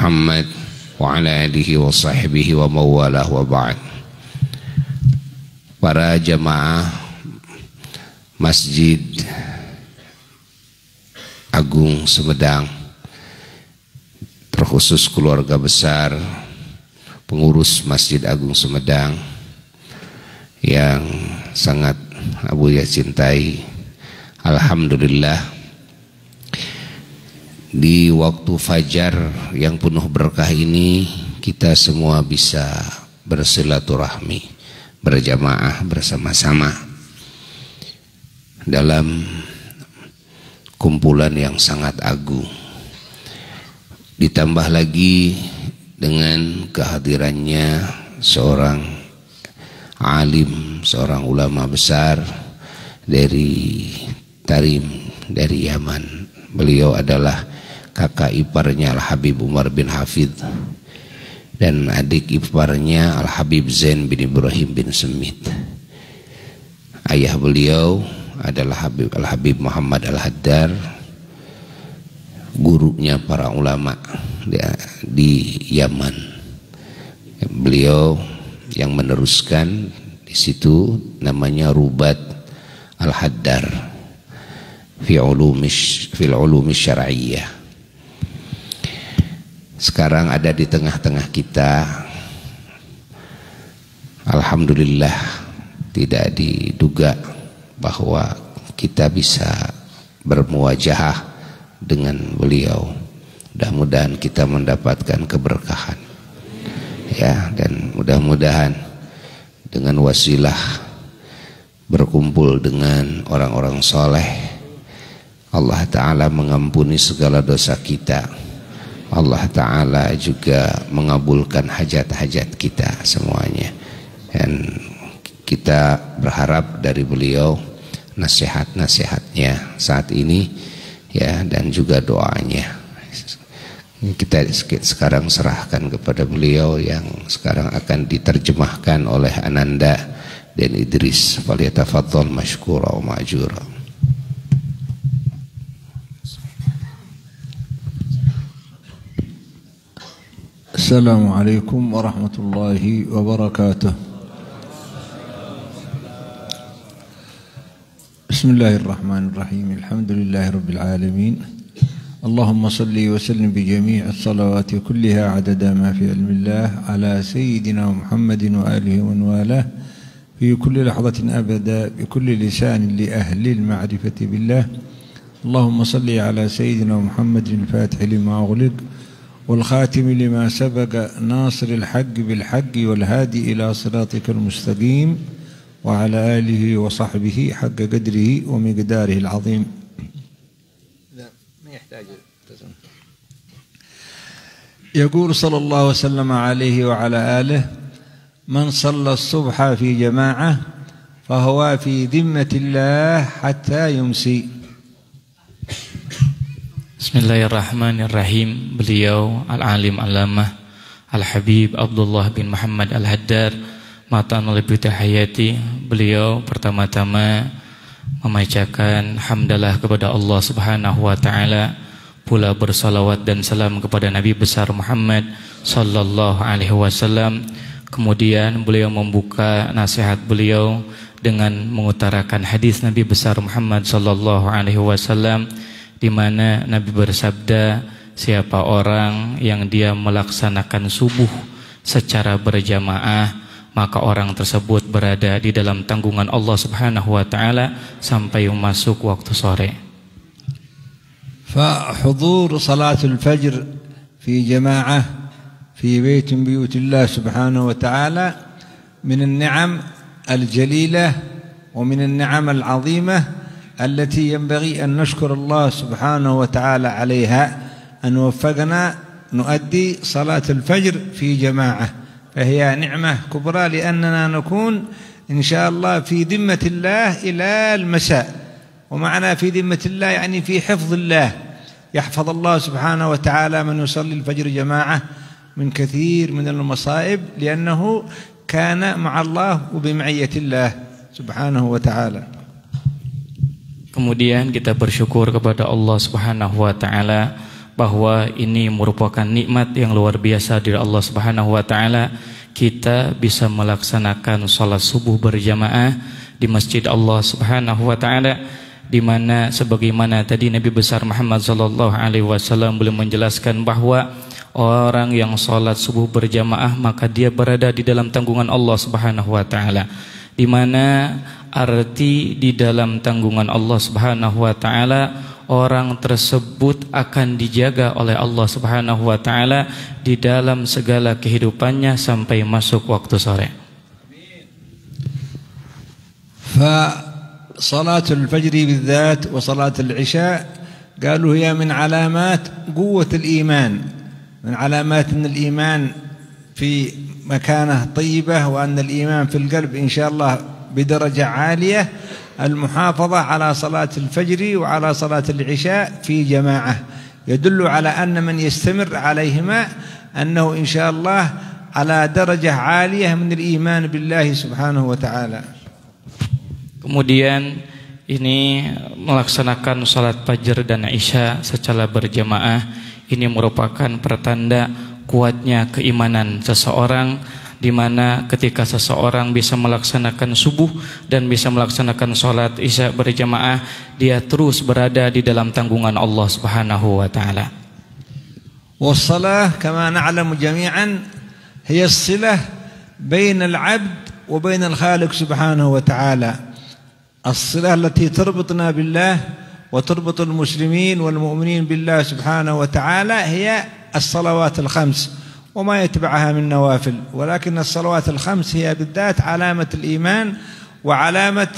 Muhammad wa ala alihi wa sahbihi wa mawalah wa ba'd. Para jamaah Masjid Agung Sumedang, terkhusus keluarga besar pengurus Masjid Agung Sumedang yang sangat Abu ya cintai, alhamdulillah di waktu fajar yang penuh berkah ini kita semua bisa bersilaturahmi, berjamaah bersama-sama dalam kumpulan yang sangat agung. Ditambah lagi dengan kehadirannya seorang alim, seorang ulama besar dari Tarim, dari Yaman. Beliau adalah kakak iparnya Al-Habib Umar bin Hafidh dan adik iparnya Al-Habib Zain bin Ibrahim bin Semit. Ayah beliau adalah Al-Habib Muhammad Al-Haddar, gurunya para ulama di Yaman. Beliau yang meneruskan di situ namanya Rubat Al-Haddar fil ulumi syar'iyyah. Sekarang ada di tengah-tengah kita. Alhamdulillah, tidak diduga bahwa kita bisa bermuwajahah dengan beliau. Mudah-mudahan kita mendapatkan keberkahan ya, dan mudah-mudahan dengan wasilah berkumpul dengan orang-orang soleh, Allah Ta'ala mengampuni segala dosa kita. Allah Ta'ala juga mengabulkan hajat-hajat kita semuanya. Dan kita berharap dari beliau nasihat-nasihatnya saat ini ya, dan juga doanya. Kita sekarang serahkan kepada beliau yang sekarang akan diterjemahkan oleh Ananda dan Idris. Falyatafadhal mashkura wa ma'jura. Assalamualaikum warahmatullahi wabarakatuh. Bismillahirrahmanirrahim. Alhamdulillahi rabbil alamin. Allahumma salli wa sallim bi jami' as-salawati kulliha adada ma fi ilmillah ala sayyidina Muhammadin wa alihi wa walah fi kulli lahzatin abada bi kulli lisan li ahli al-ma'rifati billah. Allahumma salli ala sayyidina Muhammadin al-fatih lima ughliq والخاتم لما سبق ناصر الحق بالحق والهادي إلى صراطك المستقيم وعلى آله وصحبه حق قدره ومقداره العظيم. يقول صلى الله وسلم عليه وعلى آله: من صلى الصبح في جماعة فهو في ذمة الله حتى يمسي. Bismillahirrahmanirrahim. Beliau Al-Alim Alamah Al-Habib Abdullah bin Muhammad Al-Haddar matan oleh Bita Hayati. Beliau pertama-tama membacakan hamdalah kepada Allah Subhanahu wa taala, pula bersalawat dan salam kepada Nabi besar Muhammad sallallahu alaihi wasallam. Kemudian beliau membuka nasihat beliau dengan mengutarakan hadis Nabi besar Muhammad sallallahu alaihi wasallam, di mana Nabi bersabda, siapa orang yang dia melaksanakan subuh secara berjamaah, maka orang tersebut berada di dalam tanggungan Allah Subhanahu wa taala sampai masuk waktu sore. فحضور صلاة الفجر في جماعة في بيت من بيوت الله سبحانه وتعالى من النعم الجليلة ومن النعم العظيمة التي ينبغي أن نشكر الله سبحانه وتعالى عليها، أن وفقنا نؤدي صلاة الفجر في جماعة، فهي نعمة كبرى لأننا نكون إن شاء الله في ذمة الله إلى المساء. ومعنى في ذمة الله يعني في حفظ الله، يحفظ الله سبحانه وتعالى من يصلي الفجر جماعة من كثير من المصائب، لأنه كان مع الله وبمعية الله سبحانه وتعالى. Kemudian kita bersyukur kepada Allah Subhanahu wa taala bahwa ini merupakan nikmat yang luar biasa dari Allah Subhanahu wa taala. Kita bisa melaksanakan salat subuh berjamaah di Masjid Allah Subhanahu wa taala, di mana sebagaimana tadi Nabi besar Muhammad sallallahu alaihi wasallam beliau menjelaskan bahwa orang yang salat subuh berjamaah maka dia berada di dalam tanggungan Allah Subhanahu wa taala, di mana arti di dalam tanggungan Allah Subhanahu wa taala, orang tersebut akan dijaga oleh Allah Subhanahu wa taala di dalam segala kehidupannya sampai masuk waktu sore. فصلاة الفجر بالذات وصلاة العشاء قالوا هي من علامات قوة الإيمان، من علامات أن الإيمان في مكانة طيبة، وأن الإيمان في القلب إن شاء الله بدرجة عالية، المحافظة على صلاة الفجر وعلى صلاة العشاء في جماعة، يدل على أن من يستمر عليهما أنه إن شاء الله على درجة عالية من الإيمان بالله سبحانه وتعالى. Kemudian ini melaksanakan salat fajar dan isya secara berjamaah, ini merupakan pertanda kuatnya keimanan seseorang, di mana ketika seseorang bisa melaksanakan subuh dan bisa melaksanakan salat isya berjamaah, dia terus berada di dalam tanggungan Allah Subhanahu wa taala. والصلاة كما نعلم جميعا هي الصلة بين العبد وبين الخالق سبحانه وتعالى، الصلة التي تربطنا بالله وتربط المسلمين والمؤمنين بالله سبحانه وتعالى هي الصلوات الخمس وما يتبعها من نوافل، ولكن الصلوات الخمس هي بالذات علامة الإيمان وعلامة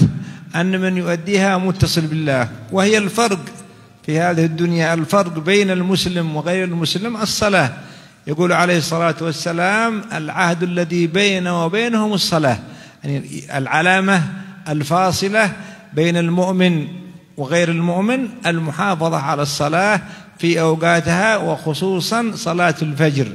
أن من يؤديها متصل بالله، وهي الفرق في هذه الدنيا، الفرق بين المسلم وغير المسلم الصلاة. يقول عليه الصلاة والسلام العهد الذي بيننا وبينهم الصلاة، يعني العلامة الفاصلة بين المؤمن وغير المؤمن المحافظة على الصلاة في أوقاتها وخصوصا صلاة الفجر.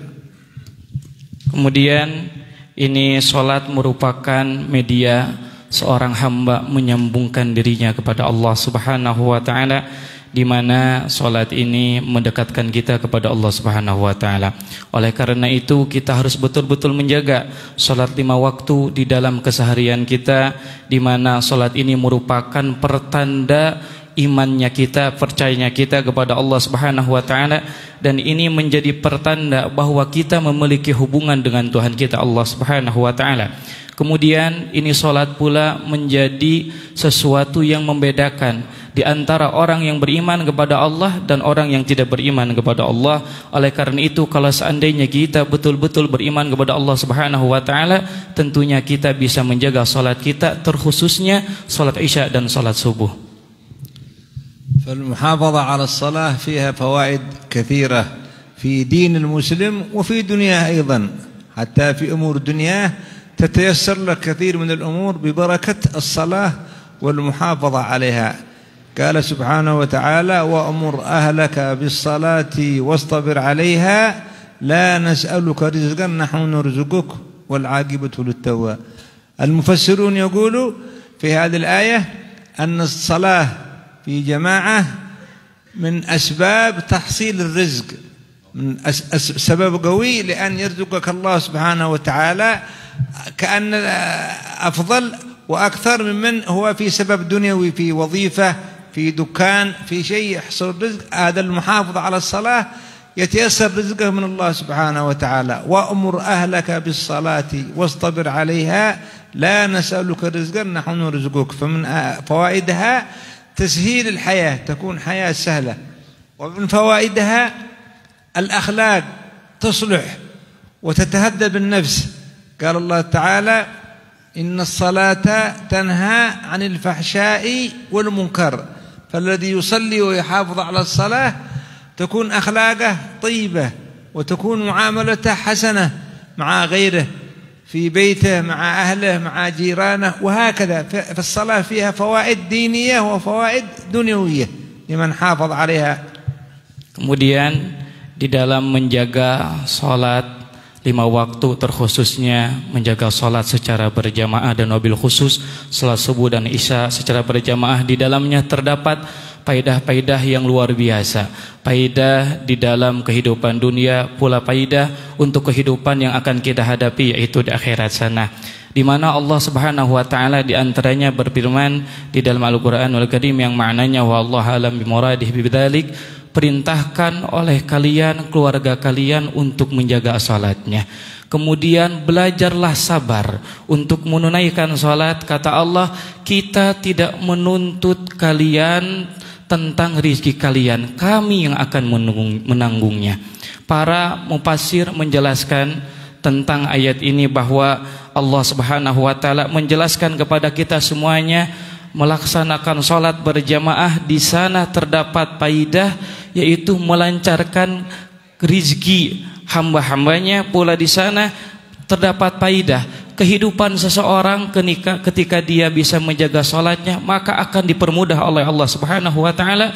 Kemudian ini salat merupakan media seorang hamba menyambungkan dirinya kepada Allah Subhanahu wa taala, di mana salat ini mendekatkan kita kepada Allah Subhanahu wa taala. Oleh karena itu kita harus betul-betul menjaga salat 5 waktu di dalam keseharian kita, di mana salat ini merupakan pertanda imannya kita, percayanya kita kepada Allah Subhanahu wa taala, dan ini menjadi pertanda bahwa kita memiliki hubungan dengan Tuhan kita Allah Subhanahu wa taala. Kemudian ini salat pula menjadi sesuatu yang membedakan di antara orang yang beriman kepada Allah dan orang yang tidak beriman kepada Allah. Oleh karena itu kalau seandainya kita betul-betul beriman kepada Allah Subhanahu wa taala, tentunya kita bisa menjaga salat kita, terkhususnya salat isya dan salat subuh. فالمحافظة على الصلاة فيها فوائد كثيرة في دين المسلم وفي دنياه أيضا، حتى في أمور دنياه تتيسر لك كثير من الأمور ببركة الصلاة والمحافظة عليها. قال سبحانه وتعالى وأمر أهلك بالصلاة واصطبر عليها لا نسألك رزقا نحن نرزقك والعاقبة للتقوى. المفسرون يقولوا في هذه الآية أن الصلاة في جماعة من أسباب تحصيل الرزق، من سبب قوي لأن يرزقك الله سبحانه وتعالى، كأن أفضل وأكثر ممن هو في سبب دنيوي، في وظيفة، في دكان، في شيء يحصل رزق. هذا المحافظة على الصلاة يتيسر رزقه من الله سبحانه وتعالى. وأمر أهلك بالصلاة واصطبر عليها لا نسألك رزقا نحن نرزقك. فمن فوائدها تسهيل الحياة، تكون حياة سهلة. ومن فوائدها الأخلاق تصلح وتتهذب النفس. قال الله تعالى إن الصلاة تنهى عن الفحشاء والمنكر، فالذي يصلي ويحافظ على الصلاة تكون أخلاقه طيبة وتكون معاملته حسنة مع غيره في بيته، مع أهله، مع جيرانه، وهكذا. فالصلاة فيها فوائد دينية وفوائد دنيوية لمن حافظ عليها. Kemudian di dalam menjaga salat 5 waktu, terkhususnya menjaga salat secara berjamaah dan wabil khusus salat subuh dan isya secara berjamaah, di dalamnya terdapat Faedah-faedah yang luar biasa, faedah di dalam kehidupan dunia, pula faedah untuk kehidupan yang akan kita hadapi, yaitu di akhirat sana, di mana Allah Subhanahu wa taala di antaranya berfirman di dalam Al-Qur'anul Karim yang maknanya wallahu alam bimuradih bidzalik, perintahkan oleh kalian, keluarga kalian untuk menjaga salatnya. Kemudian belajarlah sabar untuk menunaikan salat. Kata Allah, kita tidak menuntut kalian tentang rezeki kalian, kami yang akan menanggungnya. Para mufassir menjelaskan tentang ayat ini bahwa Allah Subhanahu wa taala menjelaskan kepada kita semuanya melaksanakan salat berjamaah, di sana terdapat faidah, yaitu melancarkan rezeki hamba-hambanya. Pula di sana terdapat faidah kehidupan seseorang ketika dia bisa menjaga salatnya, maka akan dipermudah oleh Allah Subhanahu wa taala.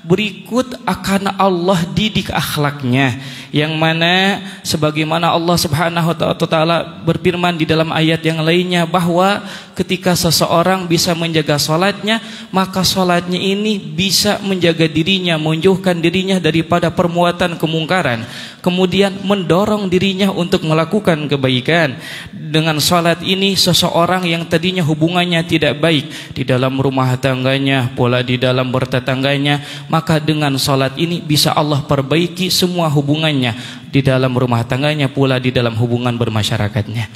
Berikut akan Allah didik akhlaknya, yang mana sebagaimana Allah Subhanahu wa taala berfirman di dalam ayat yang lainnya bahwa ketika seseorang bisa menjaga salatnya, maka salatnya ini bisa menjaga dirinya, menjauhkan dirinya daripada perbuatan kemungkaran, kemudian mendorong dirinya untuk melakukan kebaikan. Dengan salat ini seseorang yang tadinya hubungannya tidak baik di dalam rumah tangganya, pula di dalam bertetangganya, maka dengan salat ini bisa Allah perbaiki semua hubungannya di dalam rumah tangganya, pula di dalam hubungan bermasyarakatnya.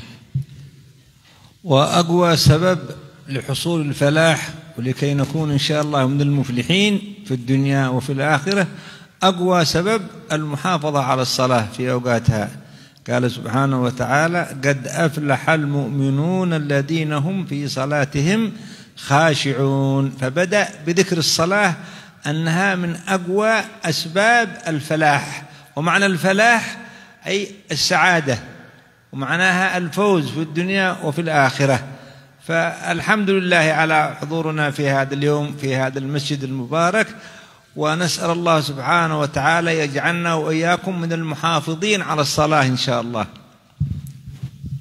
Wa aqwa sabab lihusul al-falah ولكي نكون إن شاء الله من المفلحين في الدنيا وفي الآخرة أقوى سبب المحافظة على الصلاة في أوقاتها. قال سبحانه وتعالى قد أفلح المؤمنون الذين هم في صلاتهم خاشعون. فبدأ بذكر الصلاة أنها من أقوى أسباب الفلاح، ومعنى الفلاح أي السعادة، ومعناها الفوز في الدنيا وفي الآخرة. فالحمد لله على حضورنا في هذا اليوم في هذا المسجد المبارك، ونسأل الله سبحانه وتعالى يجعلنا وإياكم من المحافظين على الصلاة إن شاء الله.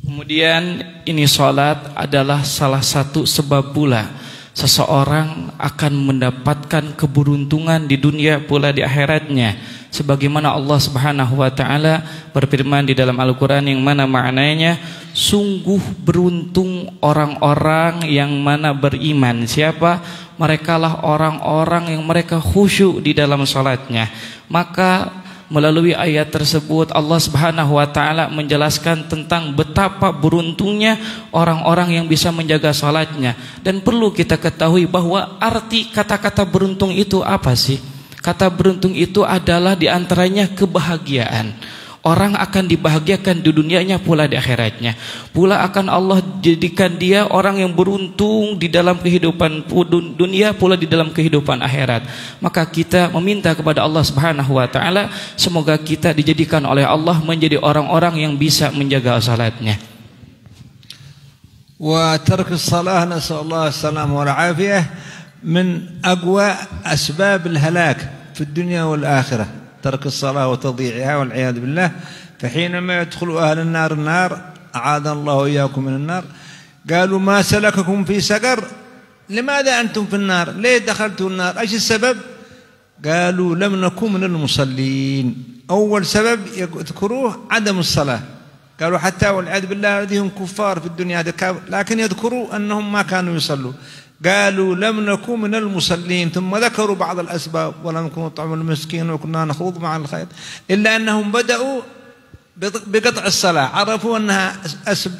Kemudian ini salat adalah salah satu sebab pula seseorang akan mendapatkan keberuntungan di dunia pula di akhiratnya, sebagaimana Allah Subhanahu wa taala berfirman di dalam Al-Qur'an yang mana maknanya sungguh beruntung orang-orang yang mana beriman. Siapa? Merekalah orang-orang yang mereka khusyuk di dalam salatnya. Maka melalui ayat tersebut Allah Subhanahu wa taala menjelaskan tentang betapa beruntungnya orang-orang yang bisa menjaga salatnya. Dan perlu kita ketahui bahwa arti kata-kata beruntung itu apa sih? Kata beruntung itu adalah diantaranya kebahagiaan. Orang akan dibahagiakan di dunianya pula di akhiratnya. Pula akan Allah jadikan dia orang yang beruntung di dalam kehidupan dunia pula di dalam kehidupan akhirat. Maka kita meminta kepada Allah Subhanahu wa taala semoga kita dijadikan oleh Allah menjadi orang-orang yang bisa menjaga salatnya. Wa tark as-salah nasallallahu as-salam wal afiyah min aqwa asbab al-halak fi ad-dunya wal akhirah. ترك الصلاة وتضييعها والعياذ بالله. فحينما يدخل أهل النار أعاذنا الله وإياكم من النار، قالوا ما سلككم في سقر؟ لماذا أنتم في النار؟ ليه دخلتوا النار؟ إيش السبب؟ قالوا لم نكن من المصلين. أول سبب يذكروه عدم الصلاة. قالوا حتى والعياذ بالله الذين كفار في الدنيا لكن يذكروا أنهم ما كانوا يصلوا. قالوا لم نكن من المصلين، ثم ذكروا بعض الأسباب ولم نكن نطعم المسكين وكنا نخوض مع الخير، إلا أنهم بدأوا بقطع الصلاة. عرفوا أنها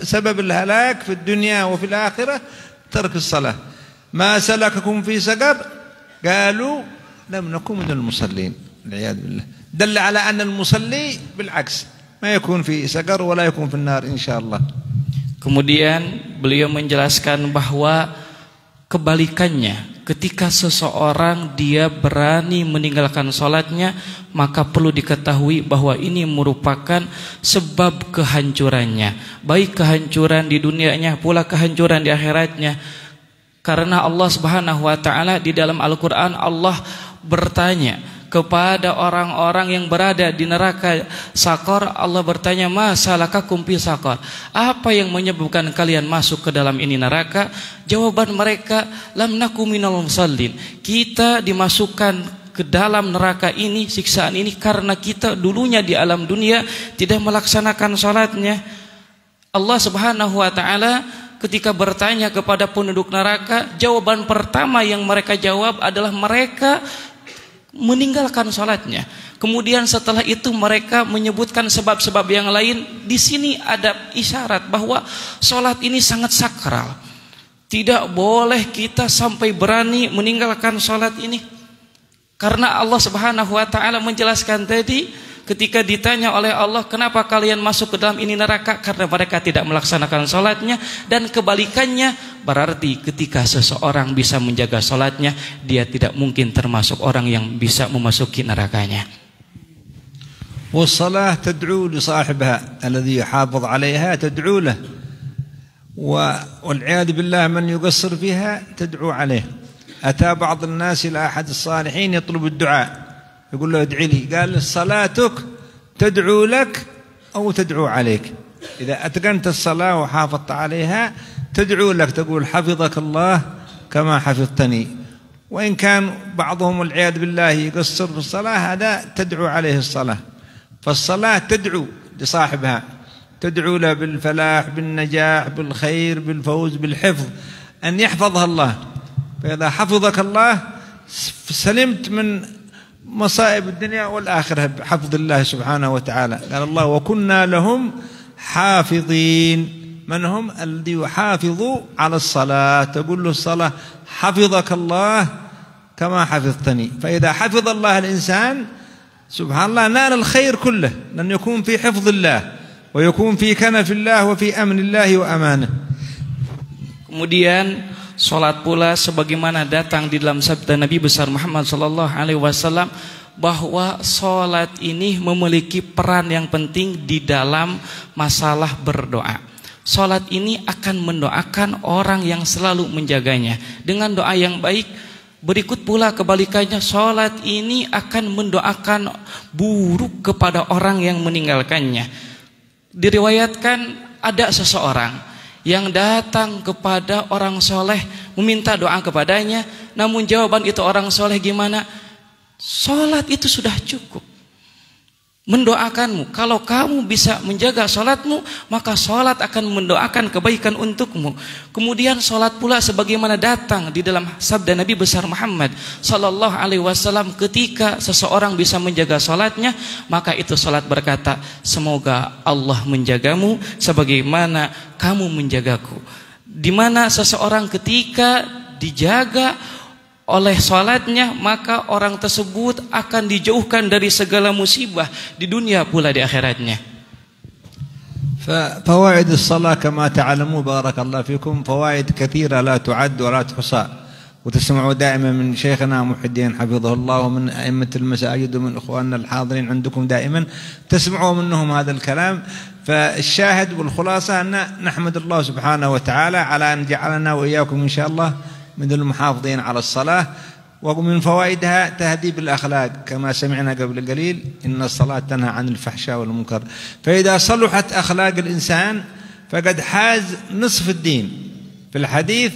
سبب الهلاك في الدنيا وفي الآخرة ترك الصلاة. ما سلككم في سقر؟ قالوا لم نكن من المصلين والعياذ بالله. دل على أن المصلي بالعكس ما يكون في سقر ولا يكون في النار إن شاء الله. Kemudian beliau menjelaskan bahwa kebalikannya, ketika seseorang dia berani meninggalkan sholatnya, maka perlu diketahui bahwa ini merupakan sebab kehancurannya, baik kehancuran di dunianya pula kehancuran di akhiratnya. Karena Allah Subhanahu wa taala di dalam Al-Qur'an Allah bertanya kepada orang-orang yang berada di neraka Sakor. Allah bertanya, ma salakakum fi Sakor, apa yang menyebabkan kalian masuk ke dalam ini neraka? Jawaban mereka, lam naku minal musallin, kita dimasukkan ke dalam neraka ini, siksaan ini, karena kita dulunya di alam dunia tidak melaksanakan salatnya. Allah Subhanahu wa taala ketika bertanya kepada penduduk neraka, jawaban pertama yang mereka jawab adalah mereka meninggalkan salatnya. Kemudian setelah itu mereka menyebutkan sebab-sebab yang lain. Di sini ada isyarat bahwa salat ini sangat sakral. Tidak boleh kita sampai berani meninggalkan salat ini. Karena Allah Subhanahu wa taala menjelaskan tadi ketika ditanya oleh Allah, kenapa kalian masuk ke dalam ini neraka? Karena mereka tidak melaksanakan salatnya. Dan kebalikannya, berarti ketika seseorang bisa menjaga salatnya, dia tidak mungkin termasuk orang yang bisa memasuki nerakanya. والصلاة تدعو لصاحبها الذي يحافظ عليها، تدعو له، والعياذ بالله من يقصر فيها تدعو عليه. أتى بعض الناس إلى أحد الصالحين يطلب الدعاء، يقول له ادعي لي، قال صلاتك تدعو لك أو تدعو عليك. إذا أتقنت الصلاة وحافظت عليها تدعو لك، تقول حفظك الله كما حفظتني. وإن كان بعضهم والعياذ بالله يقصر في الصلاة، هذا تدعو عليه الصلاة. فالصلاة تدعو لصاحبها، تدعو له بالفلاح، بالنجاح، بالخير، بالفوز، بالحفظ، أن يحفظها الله. فإذا حفظك الله سلمت من مصائب الدنيا والآخرة بحفظ الله سبحانه وتعالى. قال الله وكنا لهم حافظين. من هم؟ الذي يحافظوا على الصلاة، تقول له الصلاة حفظك الله كما حفظتني. فإذا حفظ الله الإنسان سبحان الله نال الخير كله، لأن يكون في حفظ الله ويكون في كنف الله وفي أمن الله وأمانه. Kemudian salat pula sebagaimana datang di dalam sabda Nabi besar Muhammad sallallahu alaihi wasallam bahwa salat ini memiliki peran yang penting di dalam masalah berdoa. Salat ini akan mendoakan orang yang selalu menjaganya dengan doa yang baik. Berikut pula kebalikannya, salat ini akan mendoakan buruk kepada orang yang meninggalkannya. Diriwayatkan ada seseorang yang datang kepada orang soleh meminta doa kepadanya, namun jawaban itu orang soleh gimana? Salat itu sudah cukup mendoakanmu. Kalau kamu bisa menjaga salatmu, maka salat akan mendoakan kebaikan untukmu. Kemudian salat pula sebagaimana datang di dalam sabda Nabi besar Muhammad sallallahu alaihi wasallam, ketika seseorang bisa menjaga salatnya, maka itu salat berkata, semoga Allah menjagamu sebagaimana kamu menjagaku. Di mana seseorang ketika dijaga oleh salatnya, maka orang tersebut akan dijauhkan dari segala musibah di dunia pula di akhiratnya. فوائد الصلاة كما تعلموا بارك الله فيكم فوائد كثيرة لا تعد ولا تحصى، وتسمعوا دائما من شيخنا محي الدين حفظه الله ومن أئمة المساجد ومن إخواننا الحاضرين عندكم دائما تسمعوا منهم هذا الكلام. فالشاهد والخلاصة أن نحمد الله سبحانه وتعالى على أن جعلنا وإياكم إن شاء الله من المحافظين على الصلاة. ومن فوائدها تهذيب الأخلاق كما سمعنا قبل قليل، إن الصلاة تنهى عن الفحشاء والمنكر. فإذا صلحت أخلاق الإنسان فقد حاز نصف الدين. في الحديث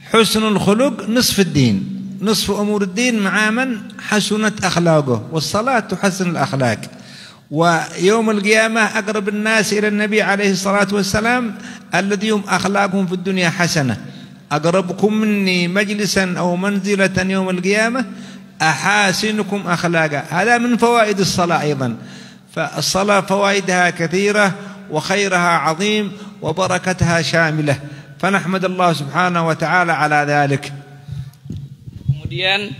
حسن الخلق نصف الدين، نصف أمور الدين مع من حسنت أخلاقه، والصلاة تحسن الأخلاق. ويوم القيامة أقرب الناس إلى النبي عليه الصلاة والسلام الذي هم أخلاقهم في الدنيا حسنة. أقربكم مني مجلسا أو منزلة يوم القيامة أحاسنكم أخلاقا. هذا من فوائد الصلاة أيضا. فالصلاة فوائدها كثيرة وخيرها عظيم وبركتها شاملة، فنحمد الله سبحانه وتعالى على ذلك. Kemudian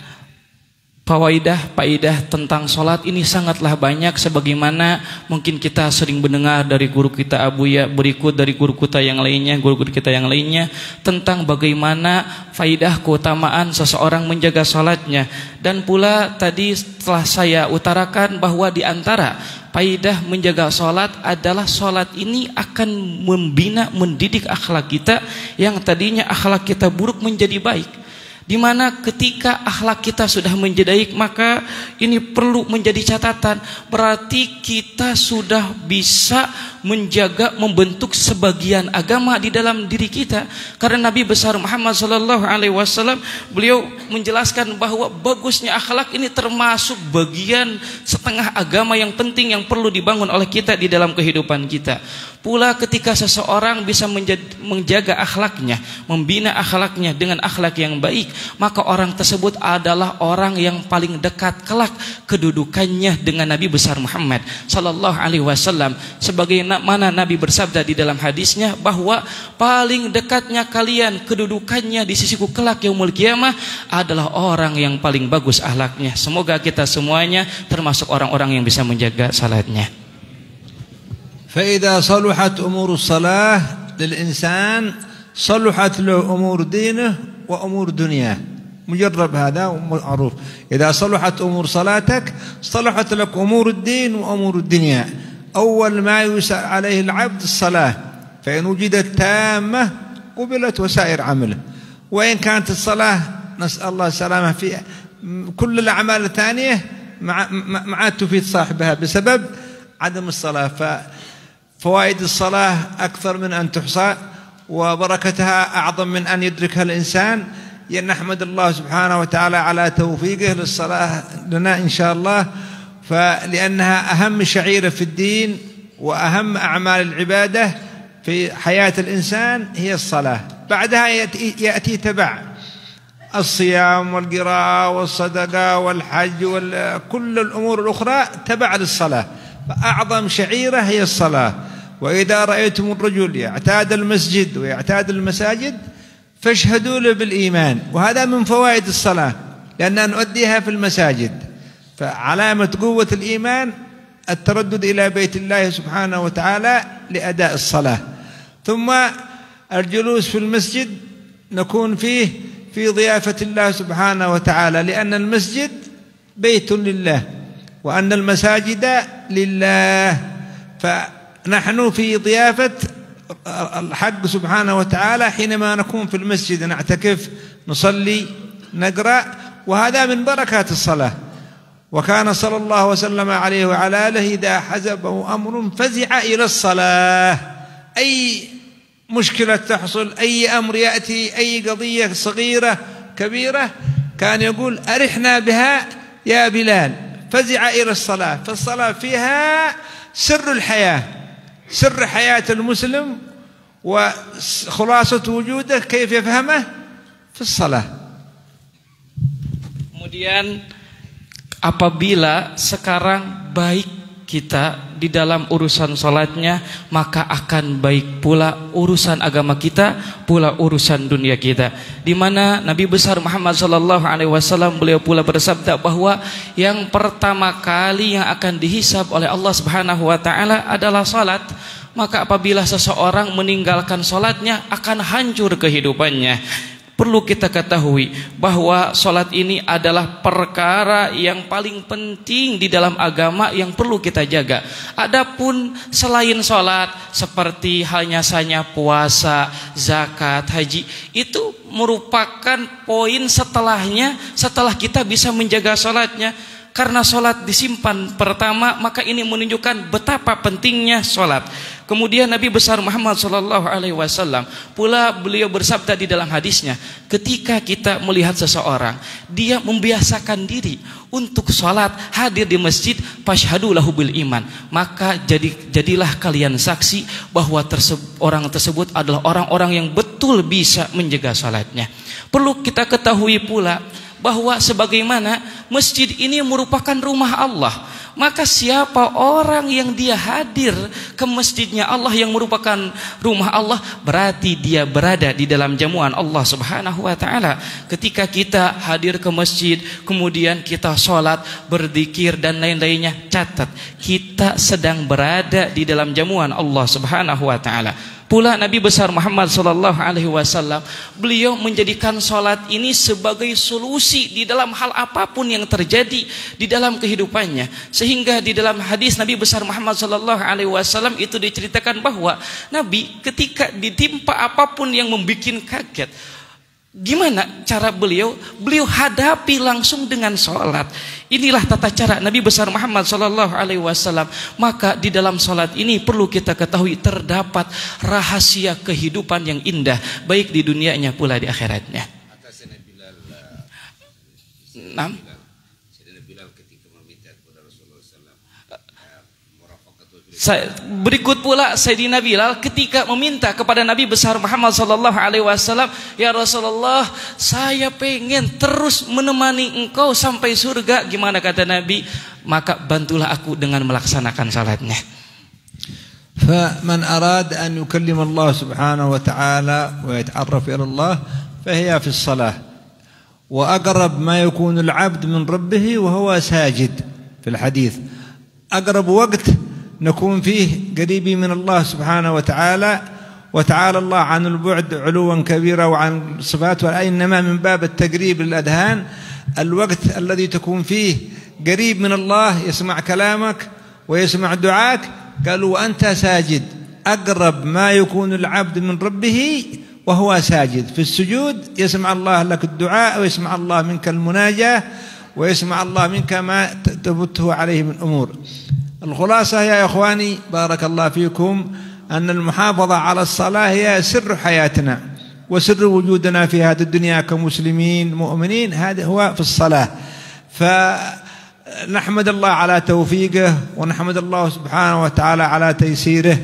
faidah tentang sholat ini sangatlah banyak, sebagaimana mungkin kita sering mendengar dari guru kita Abuya, berikut dari guru kita yang lainnya, guru-guru kita yang lainnya, tentang bagaimana faidah keutamaan seseorang menjaga sholatnya. Dan pula tadi setelah saya utarakan bahwa di antara faidah menjaga sholat adalah sholat ini akan membina, mendidik akhlak kita yang tadinya akhlak kita buruk menjadi baik. Di mana ketika akhlak kita sudah menjadi baik, maka ini perlu menjadi catatan. Berarti kita sudah bisa menjaga, membentuk sebagian agama di dalam diri kita. Karena Nabi besar Muhammad SAW, beliau menjelaskan bahwa bagusnya akhlak ini termasuk bagian setengah agama yang penting yang perlu dibangun oleh kita di dalam kehidupan kita. Pula ketika seseorang bisa menjaga akhlaknya, membina akhlaknya dengan akhlak yang baik, maka orang tersebut adalah orang yang paling dekat kelak kedudukannya dengan Nabi besar Muhammad sallallahu alaihi wasallam. Sebagaimana Nabi bersabda di dalam hadisnya bahwa paling dekatnya kalian kedudukannya di sisiku kelak yaumul qiyamah adalah orang yang paling bagus akhlaknya. Semoga kita semuanya termasuk orang-orang yang bisa menjaga salatnya. فإذا صلحت أمور الصلاة للإنسان صلحت له أمور دينه وأمور دنياه. مجرب هذا معروف. إذا صلحت أمور صلاتك صلحت لك أمور الدين وأمور الدنيا. أول ما يسأل عليه العبد الصلاة، فإن وجدت تامة قبلت وسائر عمله، وإن كانت الصلاة نسأل الله السلامة في كل الأعمال الثانية ما عاد تفيد صاحبها بسبب عدم الصلاة. فوائد الصلاة أكثر من أن تحصى، وبركتها أعظم من أن يدركها الإنسان. نحمد الله سبحانه وتعالى على توفيقه للصلاة لنا إن شاء الله، فلأنها أهم شعيرة في الدين وأهم أعمال العبادة في حياة الإنسان هي الصلاة. بعدها يأتي تبع الصيام والقراءة والصدقة والحج وكل الأمور الأخرى تبع للصلاة، فأعظم شعيرة هي الصلاة. وإذا رأيتم الرجل يعتاد المسجد ويعتاد المساجد فاشهدوا له بالإيمان، وهذا من فوائد الصلاة لأننا نؤديها في المساجد. فعلامة قوة الإيمان التردد إلى بيت الله سبحانه وتعالى لأداء الصلاة. ثم الجلوس في المسجد نكون فيه في ضيافة الله سبحانه وتعالى، لأن المسجد بيت لله وأن المساجد لله، فنحن في ضيافة الحق سبحانه وتعالى حينما نكون في المسجد نعتكف نصلي نقرأ، وهذا من بركات الصلاة. وكان صلى الله وسلم عليه وعلى آله إذا حزبه أمر فزع إلى الصلاة. أي مشكلة تحصل، أي أمر يأتي، أي قضية صغيرة كبيرة، كان يقول أرحنا بها يا بلال، فزع إلى الصلاة. فالصلاة فيها سر الحياة، سر حياة المسلم وخلاصة وجوده كيف يفهمه في الصلاة. Kemudian apabila sekarang baik kita di dalam urusan salatnya, maka akan baik pula urusan agama kita, pula urusan dunia kita. Di mana Nabi besar Muhammad SAW beliau pula bersabda bahwa yang pertama kali yang akan dihisab oleh Allah Subhanahu wa taala adalah salat. Maka apabila seseorang meninggalkan salatnya akan hancur kehidupannya. Perlu kita ketahui bahwa salat ini adalah perkara yang paling penting di dalam agama yang perlu kita jaga. Adapun selain salat seperti hanya saja puasa, zakat, haji, itu merupakan poin setelahnya setelah kita bisa menjaga salatnya. Karena salat disimpan pertama, maka ini menunjukkan betapa pentingnya salat. Kemudian Nabi besar Muhammad SAW pula beliau bersabda di dalam hadisnya, ketika kita melihat seseorang dia membiasakan diri untuk salat, hadir di masjid, fashhadu lahu bil iman, maka jadilah kalian saksi bahwa orang tersebut adalah orang-orang yang betul bisa menjaga salatnya. Perlu kita ketahui pula bahwa sebagaimana masjid ini merupakan rumah Allah, maka siapa orang yang dia hadir ke masjidnya Allah yang merupakan rumah Allah, berarti dia berada di dalam jamuan Allah Subhanahu wa taala. Ketika kita hadir ke masjid, kemudian kita sholat, berzikir dan lain-lainnya, catat kita sedang berada di dalam jamuan Allah Subhanahu wa taala. Pula Nabi besar Muhammad SAW beliau menjadikan salat ini sebagai solusi di dalam hal apapun yang terjadi di dalam kehidupannya. Sehingga di dalam hadis Nabi besar Muhammad SAW itu diceritakan bahwa Nabi ketika ditimpa apapun yang membuat kaget, Gimana cara beliau? Beliau hadapi langsung dengan sholat. Inilah tata cara Nabi besar Muhammad sallallahu alaihi wasallam. Maka di dalam sholat ini perlu kita ketahui terdapat rahasia kehidupan yang indah, baik di dunianya pula di akhiratnya. Berikut pula Sayyidina Bilal ketika meminta kepada Nabi besar Muhammad sallallahu alaihi wasallam, "Ya Rasulullah, saya pengen terus menemani engkau sampai surga." Gimana kata Nabi? "Maka bantulah aku dengan melaksanakan salatnya." فمن أراد أن يكلم الله سبحانه وتعالى ويتعرف إلى الله فهي في الصلاة، وأقرب ما يكون العبد من ربه وهو ساجد. في الحديث أقرب وقت نكون فيه قريبين من الله سبحانه وتعالى، وتعالى الله عن البعد علوا كبيرا وعن صفاته، إنما من باب التقريب للأذهان الوقت الذي تكون فيه قريب من الله، يسمع كلامك ويسمع دعاك. قالوا وأنت ساجد، أقرب ما يكون العبد من ربه وهو ساجد. في السجود يسمع الله لك الدعاء، ويسمع الله منك المناجاة، ويسمع الله منك ما تبته عليه من أمور. الخلاصة يا إخواني بارك الله فيكم أن المحافظة على الصلاة هي سر حياتنا وسر وجودنا في هذه الدنيا كمسلمين مؤمنين، هذا هو في الصلاة. فنحمد الله على توفيقه، ونحمد الله سبحانه وتعالى على تيسيره.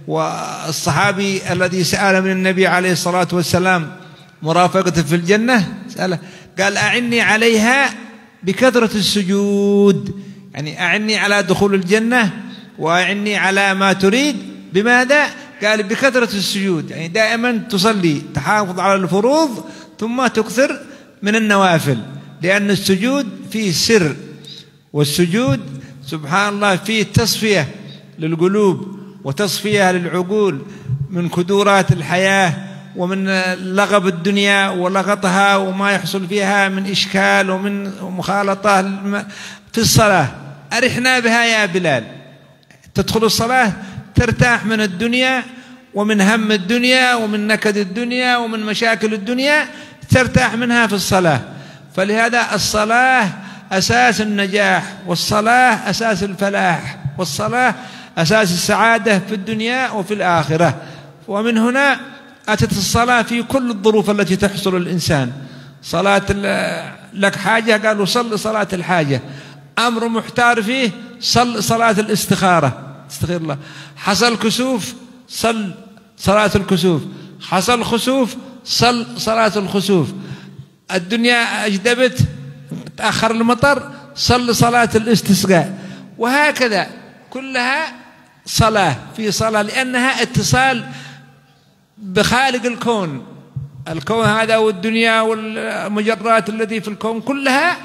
والصحابي الذي سأل من النبي عليه الصلاة والسلام مرافقته في الجنة سأله قال أعني عليها بكثرة السجود، يعني أعني على دخول الجنة وأعني على ما تريد. بماذا؟ قال بكثرة السجود، يعني دائما تصلي تحافظ على الفروض ثم تكثر من النوافل، لأن السجود فيه سر، والسجود سبحان الله فيه تصفية للقلوب وتصفية للعقول من كدورات الحياة ومن لغب الدنيا ولغطها وما يحصل فيها من إشكال ومن مخالطة في الصلاة. أرحنا بها يا بلال، تدخل الصلاة ترتاح من الدنيا ومن هم الدنيا ومن نكد الدنيا ومن مشاكل الدنيا، ترتاح منها في الصلاة. فلهذا الصلاة أساس النجاح، والصلاة أساس الفلاح، والصلاة أساس السعادة في الدنيا وفي الآخرة. ومن هنا أتت الصلاة في كل الظروف التي تحصل الإنسان. صلاة لك حاجة قالوا صل صلاة الحاجة، أمر محتار فيه صل صلاة الاستخارة، استغفر الله. حصل كسوف صل صلاة الكسوف، حصل خسوف صل صلاة الخسوف. الدنيا أجدبت تأخر المطر صل صلاة الاستسقاء. وهكذا كلها صلاة في صلاة، لأنها اتصال بخالق الكون. الكون هذا والدنيا والمجرات التي في الكون كلها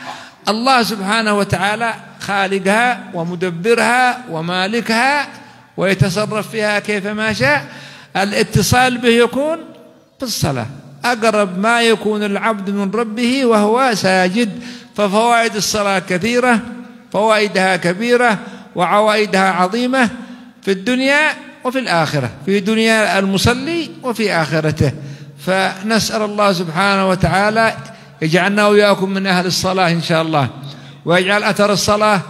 الله سبحانه وتعالى خالقها ومدبرها ومالكها ويتصرف فيها كيفما شاء. الاتصال به يكون في الصلاة، أقرب ما يكون العبد من ربه وهو ساجد. ففوائد الصلاة كثيرة، فوائدها كبيرة وعوائدها عظيمة في الدنيا وفي الآخرة، في دنيا المصلي وفي آخرته. فنسأل الله سبحانه وتعالى يجعلنا وإياكم من أهل الصلاة إن شاء الله، ويجعل أثر الصلاة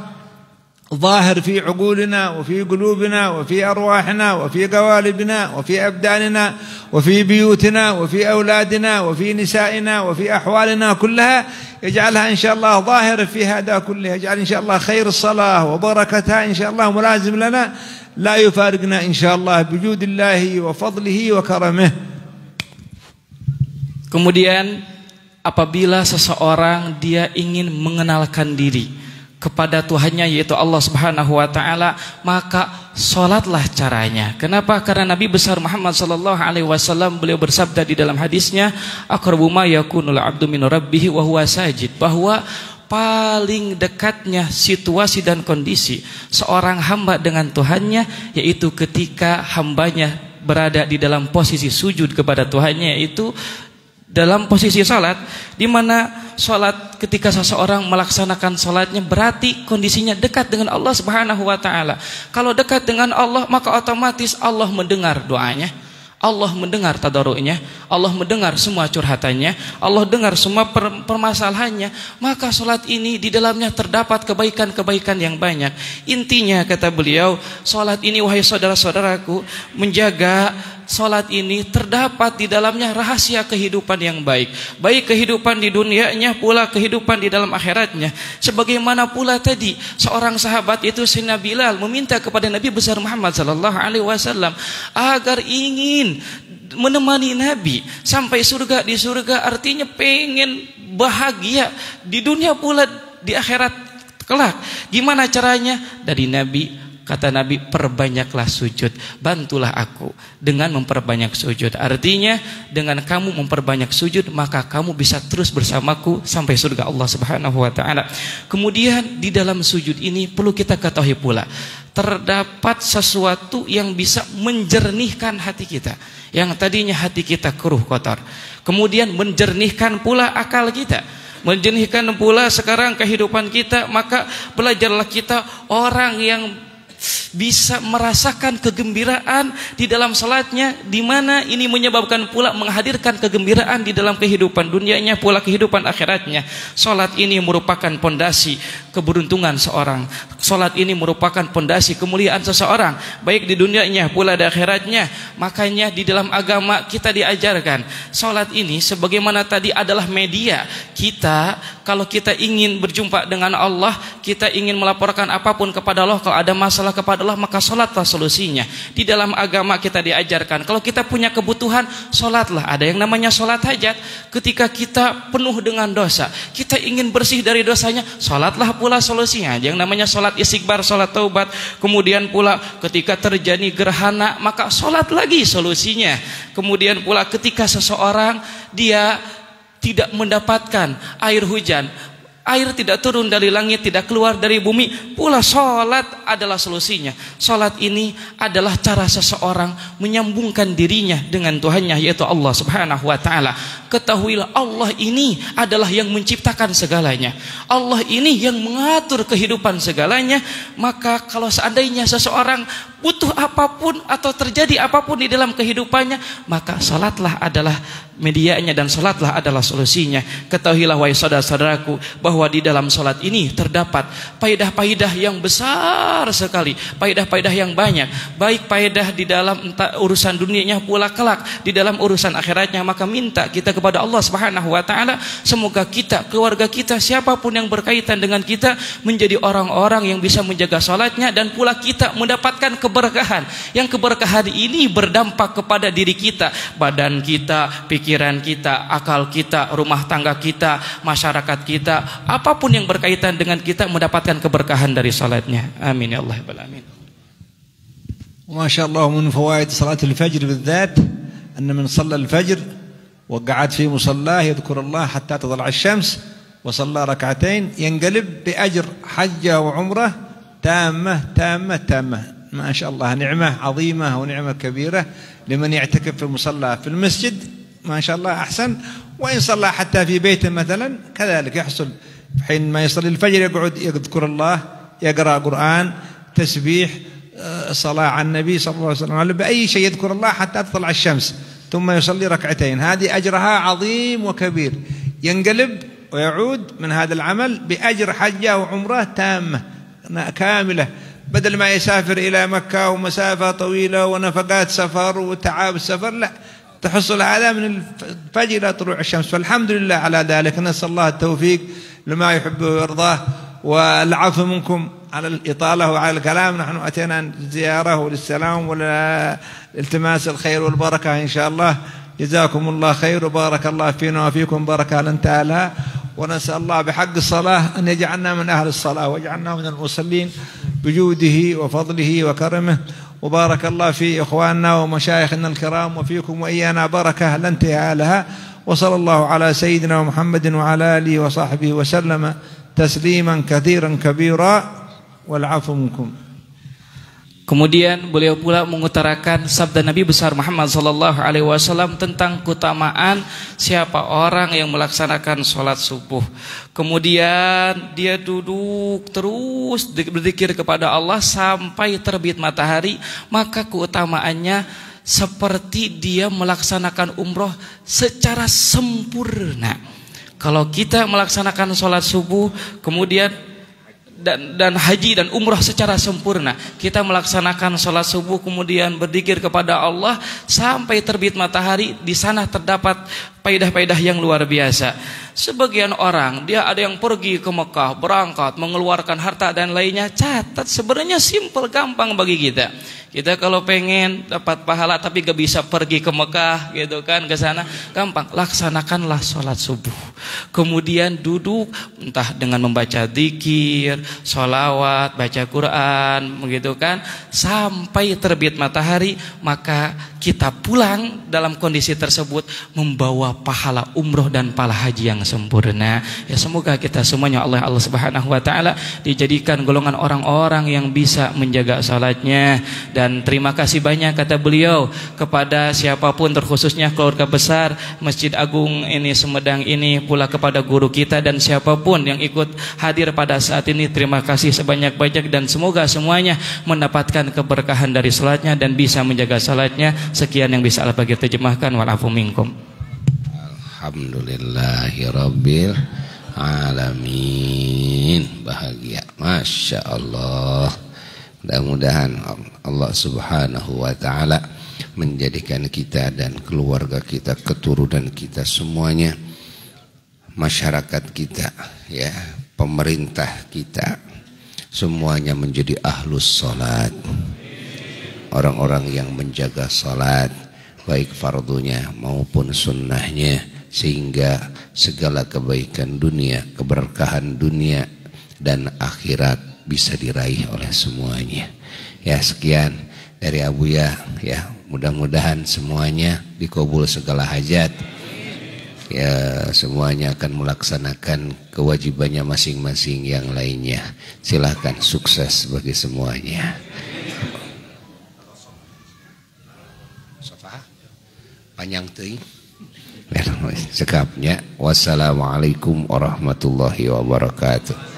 ظاهر في عقولنا وفي قلوبنا وفي أرواحنا وفي قوالبنا وفي أبداننا وفي بيوتنا وفي أولادنا وفي نسائنا وفي أحوالنا كلها، يجعلها إن شاء الله ظاهر في هذا كله. يجعل إن شاء الله خير الصلاة وبركتها إن شاء الله ملازم لنا، لا يفارقنا إن شاء الله بجود الله وفضله وكرمه. Kemudian apabila seseorang dia ingin mengenalkan diri kepada Tuhannya yaitu Allah Subhanahu wa taala, maka salatlah caranya. Kenapa? Karena Nabi besar Muhammad sallallahu alaihi wasallam beliau bersabda di dalam hadisnya, aqrabu ma yakunul 'abdu min rabbih wa huwa sajid, bahwa paling dekatnya situasi dan kondisi seorang hamba dengan Tuhannya yaitu ketika hambanya berada di dalam posisi sujud kepada Tuhannya, yaitu dalam posisi salat, di mana salat ketika seseorang melaksanakan salatnya berarti kondisinya dekat dengan Allah Subhanahu wa taala. Kalau dekat dengan Allah, maka otomatis Allah mendengar doanya, Allah mendengar tadarru'nya, Allah mendengar semua curhatannya, Allah dengar semua permasalahannya. Maka sholat ini di dalamnya terdapat kebaikan-kebaikan yang banyak. Intinya kata beliau, sholat ini wahai saudara-saudaraku, menjaga sholat ini terdapat di dalamnya rahasia kehidupan yang baik. Baik kehidupan di dunianya pula kehidupan di dalam akhiratnya. Sebagaimana pula tadi seorang sahabat itu Sayyidina Bilal meminta kepada Nabi besar Muhammad sallallahu alaihi wasallam agar ingin menemani Nabi sampai surga. Di surga artinya pengen bahagia di dunia pula di akhirat kelak. Gimana caranya? Dari Nabi, kata Nabi, perbanyaklah sujud, bantulah aku dengan memperbanyak sujud. Artinya dengan kamu memperbanyak sujud maka kamu bisa terus bersamaku sampai surga Allah Subhanahu wa taala. Kemudian di dalam sujud ini perlu kita ketahui pula terdapat sesuatu yang bisa menjernihkan hati kita. Yang tadinya hati kita keruh kotor, kemudian menjernihkan pula akal kita, menjernihkan pula sekarang kehidupan kita. Maka belajarlah kita orang yang bisa merasakan kegembiraan di dalam salatnya, di mana ini menyebabkan pula menghadirkan kegembiraan di dalam kehidupan dunianya pula kehidupan akhiratnya. Salat ini merupakan pondasi keberuntungan seorang. Salat ini merupakan pondasi kemuliaan seseorang baik di dunianya pula di akhiratnya. Makanya di dalam agama kita diajarkan salat ini sebagaimana tadi adalah media kita. Kalau kita ingin berjumpa dengan Allah, kita ingin melaporkan apapun kepada Allah, kalau ada masalah kepada Allah, maka sholatlah solusinya. Di dalam agama kita diajarkan kalau kita punya kebutuhan, sholatlah. Ada yang namanya sholat hajat. Ketika kita penuh dengan dosa, kita ingin bersih dari dosanya, sholatlah pula solusinya. Yang namanya sholat istighfar, sholat taubat. Kemudian pula ketika terjadi gerhana, maka sholat lagi solusinya. Kemudian pula ketika seseorang dia tidak mendapatkan air hujan, air tidak turun dari langit, tidak keluar dari bumi, pula sholat adalah solusinya. Sholat ini adalah cara seseorang menyambungkan dirinya dengan Tuhannya, yaitu Allah Subhanahu wa ta'ala. Ketahuilah Allah ini adalah yang menciptakan segalanya, Allah ini yang mengatur kehidupan segalanya. Maka kalau seandainya seseorang butuh apapun atau terjadi apapun di dalam kehidupannya, maka salatlah adalah medianya dan salatlah adalah solusinya. Ketahuilah wahai saudara-saudaraku bahwa di dalam salat ini terdapat faedah-faedah yang besar sekali, faedah-faedah yang banyak, baik faedah di dalam urusan dunianya pula kelak di dalam urusan akhiratnya. Maka minta kita kepada Allah Subhanahu wa taala, semoga kita, keluarga kita, siapapun yang berkaitan dengan kita menjadi orang-orang yang bisa menjaga salatnya, dan pula kita mendapatkan keberkahan. Yang keberkahan ini berdampak kepada diri kita, badan kita, pikiran kita, akal kita, rumah tangga kita, masyarakat kita, apapun yang berkaitan dengan kita mendapatkan keberkahan dari salatnya. Amin ya Allah ya amin. ما شاء الله من فوائد صلاة الفجر بالذات أن من صلى الفجر وقعد في مصلاه يذكر الله حتى تطلع الشمس وصلى ركعتين ينقلب بأجر حجة وعمرة تامة تامة تامة. ما شاء الله نعمة عظيمة ونعمة كبيرة لمن يعتكف في المصلى في المسجد. ما شاء الله أحسن. وإن صلى حتى في بيته مثلا كذلك يحصل حين ما يصلي الفجر يقعد يذكر الله، يقرأ قرآن، تسبيح، صلاة على النبي صلى الله عليه وسلم، بأي شيء يذكر الله حتى تطلع الشمس ثم يصلي ركعتين. هذه أجرها عظيم وكبير، ينقلب ويعود من هذا العمل بأجر حجة وعمرة تامة كاملة، بدل ما يسافر إلى مكة ومسافة طويلة ونفقات سفر وتعاب السفر، لا، تحصل هذا من الفجر إلى طلوع الشمس. فالحمد لله على ذلك. نسأل الله التوفيق لما يحب ويرضاه، والعفو منكم على الإطالة وعلى الكلام. نحن أتينا زيارة وللسلام والالتماس الخير والبركة إن شاء الله. جزاكم الله خير وبارك الله فينا وفيكم بركة لن تنتهي. ونسأل الله بحق الصلاة أن يجعلنا من أهل الصلاة ويجعلنا من المصلين بجوده وفضله وكرمه. وبارك الله في إخواننا ومشايخنا الكرام وفيكم وإيانا بركة لا انتهاء لها. وصلى الله على سيدنا محمد وعلى آله وصحبه وسلم تسليما كثيرا كبيرا والعفو منكم. Kemudian beliau pula mengutarakan sabda Nabi besar Muhammad sallallahu alaihi wasallam tentang keutamaan siapa orang yang melaksanakan sholat subuh, kemudian dia duduk terus berzikir kepada Allah sampai terbit matahari, maka keutamaannya seperti dia melaksanakan umroh secara sempurna. Kalau kita melaksanakan sholat subuh kemudian dan haji dan umrah secara sempurna, kita melaksanakan sholat subuh kemudian berzikir kepada Allah sampai terbit matahari, di sana terdapat faedah-faedah yang luar biasa. Sebagian orang dia ada yang pergi ke Mekah, berangkat, mengeluarkan harta dan lainnya. Catat, sebenarnya simple, gampang bagi kita. Kita kalau pengen dapat pahala tapi gak bisa pergi ke Mekah gitu kan, ke sana gampang, laksanakanlah sholat subuh. Kemudian duduk entah dengan membaca zikir, sholawat, baca Quran begitu kan, sampai terbit matahari. Maka kita pulang dalam kondisi tersebut membawa pahala umroh dan pahala haji yang sempurna. Ya, semoga kita semuanya Allah Subhanahu wa taala dijadikan golongan orang-orang yang bisa menjaga salatnya. Dan terima kasih banyak kata beliau kepada siapapun, terkhususnya keluarga besar Masjid Agung ini Sumedang ini, pula kepada guru kita dan siapapun yang ikut hadir pada saat ini. Terima kasih sebanyak-banyak dan semoga semuanya mendapatkan keberkahan dari salatnya dan bisa menjaga salatnya. Sekian yang bisa Allah bagi terjemahkan. Wa'afu minkum. Alhamdulillahirabbil alamin. Bahagia, Masya Allah. Mudah-mudahan Allah Subhanahu wa ta'ala menjadikan kita dan keluarga kita, keturunan kita semuanya, masyarakat kita, ya, pemerintah kita, semuanya menjadi ahlus salat, orang-orang yang menjaga salat, baik fardunya maupun sunnahnya, sehingga segala kebaikan dunia, keberkahan dunia dan akhirat bisa diraih oleh semuanya. Ya, sekian dari Abuya, ya, mudah-mudahan semuanya dikabul segala hajat. Ya, semuanya akan melaksanakan kewajibannya masing-masing yang lainnya. Silahkan, sukses bagi semuanya. Panjang teuing. Sekapnya. Wassalamualaikum warahmatullahi wabarakatuh.